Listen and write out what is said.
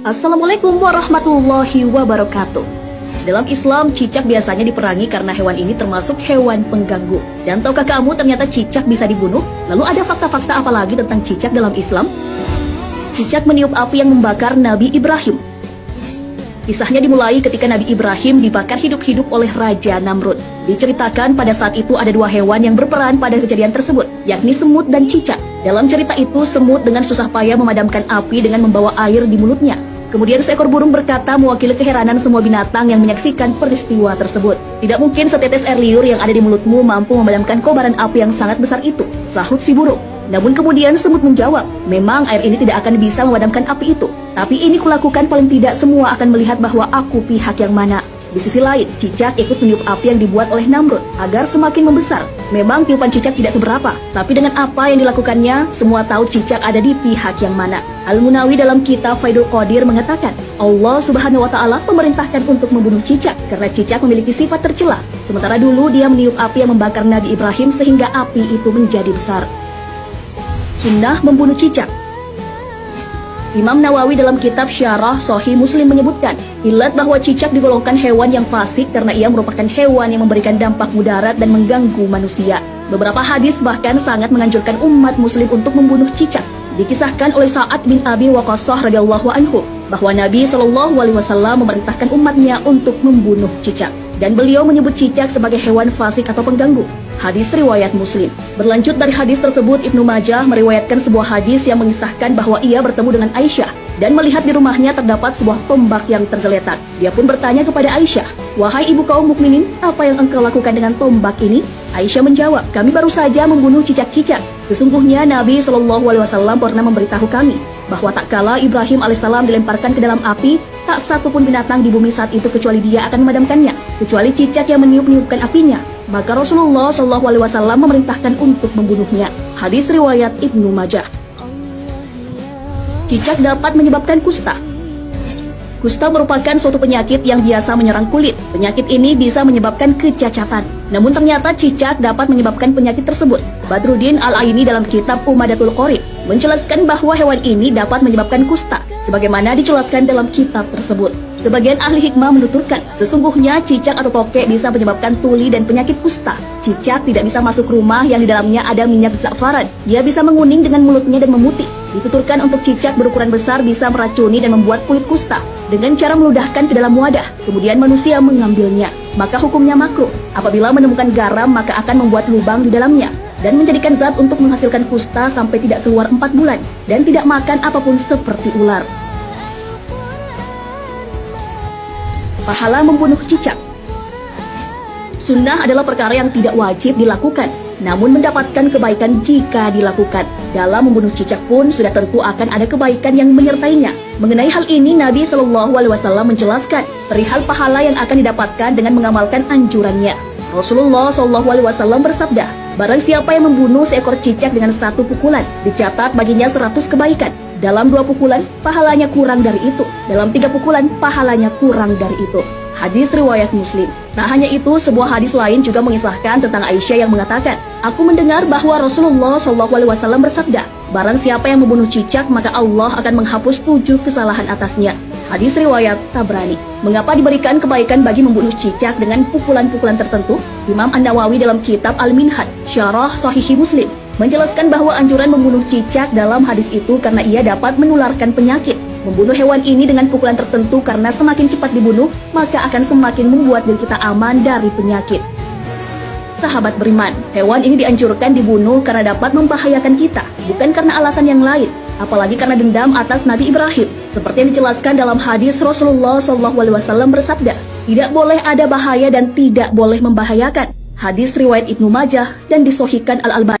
Assalamualaikum warahmatullahi wabarakatuh. Dalam Islam, cicak biasanya diperangi karena hewan ini termasuk hewan pengganggu. Dan tahukah kamu ternyata cicak bisa dibunuh? Lalu ada fakta-fakta apa lagi tentang cicak dalam Islam? Cicak meniup api yang membakar Nabi Ibrahim. Kisahnya dimulai ketika Nabi Ibrahim dibakar hidup-hidup oleh Raja Namrud. Diceritakan pada saat itu ada dua hewan yang berperan pada kejadian tersebut, yakni semut dan cicak. Dalam cerita itu, semut dengan susah payah memadamkan api dengan membawa air di mulutnya. Kemudian seekor burung berkata mewakili keheranan semua binatang yang menyaksikan peristiwa tersebut. Tidak mungkin setetes air liur yang ada di mulutmu mampu memadamkan kobaran api yang sangat besar itu, sahut si burung. Namun kemudian semut menjawab, memang air ini tidak akan bisa memadamkan api itu. Tapi ini kulakukan paling tidak semua akan melihat bahwa aku pihak yang mana. Di sisi lain, cicak ikut meniup api yang dibuat oleh Namrud agar semakin membesar. Memang tiupan cicak tidak seberapa, tapi dengan apa yang dilakukannya, semua tahu cicak ada di pihak yang mana. Al-Munawi dalam kitab Faidul Qadir mengatakan, Allah Subhanahu wa Ta'ala memerintahkan untuk membunuh cicak karena cicak memiliki sifat tercela. Sementara dulu dia meniup api yang membakar Nabi Ibrahim sehingga api itu menjadi besar. Sunnah membunuh cicak. Imam Nawawi dalam kitab Syarah Sahih Muslim menyebutkan, ilat bahwa cicak digolongkan hewan yang fasik karena ia merupakan hewan yang memberikan dampak mudarat dan mengganggu manusia. Beberapa hadis bahkan sangat menganjurkan umat muslim untuk membunuh cicak. Dikisahkan oleh Sa'ad bin Abi Waqqas radhiyallahu anhu bahwa Nabi SAW memerintahkan umatnya untuk membunuh cicak. Dan beliau menyebut cicak sebagai hewan fasik atau pengganggu. Hadis riwayat Muslim. Berlanjut dari hadis tersebut, Ibnu Majah meriwayatkan sebuah hadis yang mengisahkan bahwa ia bertemu dengan Aisyah dan melihat di rumahnya terdapat sebuah tombak yang tergeletak. Dia pun bertanya kepada Aisyah, "Wahai ibu kaum mukminin, apa yang engkau lakukan dengan tombak ini?" Aisyah menjawab, "Kami baru saja membunuh cicak-cicak. Sesungguhnya Nabi SAW pernah memberitahu kami bahwa tak kala Ibrahim alaihissalam dilemparkan ke dalam api, tak satu pun binatang di bumi saat itu kecuali dia akan memadamkannya, kecuali cicak yang meniup-niupkan apinya. Maka Rasulullah SAW memerintahkan untuk membunuhnya." Hadis riwayat Ibnu Majah. Cicak dapat menyebabkan kusta. Kusta merupakan suatu penyakit yang biasa menyerang kulit. Penyakit ini bisa menyebabkan kecacatan. Namun ternyata cicak dapat menyebabkan penyakit tersebut. Badruddin Al-Aini dalam kitab Umadatul Qorib menjelaskan bahwa hewan ini dapat menyebabkan kusta, sebagaimana dijelaskan dalam kitab tersebut. Sebagian ahli hikmah menuturkan, sesungguhnya cicak atau tokek bisa menyebabkan tuli dan penyakit kusta. Cicak tidak bisa masuk rumah yang di dalamnya ada minyak za'faran. Ia bisa menguning dengan mulutnya dan memutih. Dituturkan untuk cicak berukuran besar bisa meracuni dan membuat kulit kusta dengan cara meludahkan ke dalam wadah, kemudian manusia mengambilnya. Maka hukumnya makruh. Apabila menemukan garam, maka akan membuat lubang di dalamnya dan menjadikan zat untuk menghasilkan kusta sampai tidak keluar 4 bulan dan tidak makan apapun seperti ular. Pahala membunuh cicak. Sunnah adalah perkara yang tidak wajib dilakukan, namun mendapatkan kebaikan jika dilakukan. Dalam membunuh cicak pun sudah tentu akan ada kebaikan yang menyertainya. Mengenai hal ini, Nabi SAW menjelaskan perihal pahala yang akan didapatkan dengan mengamalkan anjurannya. Rasulullah SAW bersabda, barang siapa yang membunuh seekor cicak dengan 1 pukulan, dicatat baginya 100 kebaikan. Dalam 2 pukulan, pahalanya kurang dari itu. Dalam 3 pukulan, pahalanya kurang dari itu. Hadis riwayat Muslim. Tak hanya itu, sebuah hadis lain juga mengisahkan tentang Aisyah yang mengatakan, "Aku mendengar bahwa Rasulullah SAW bersabda, barang siapa yang membunuh cicak, maka Allah akan menghapus 7 kesalahan atasnya." Hadis riwayat Tabrani. Mengapa diberikan kebaikan bagi membunuh cicak dengan pukulan-pukulan tertentu? Imam An-Nawawi dalam kitab Al-Minhaj, Syarah Sahih Muslim, menjelaskan bahwa anjuran membunuh cicak dalam hadis itu karena ia dapat menularkan penyakit. Membunuh hewan ini dengan pukulan tertentu karena semakin cepat dibunuh, maka akan semakin membuat diri kita aman dari penyakit. Sahabat beriman, hewan ini dianjurkan dibunuh karena dapat membahayakan kita, bukan karena alasan yang lain, apalagi karena dendam atas Nabi Ibrahim. Seperti yang dijelaskan dalam hadis, Rasulullah SAW bersabda, tidak boleh ada bahaya dan tidak boleh membahayakan. Hadis riwayat Ibnu Majah dan disahihkan Al-Albani.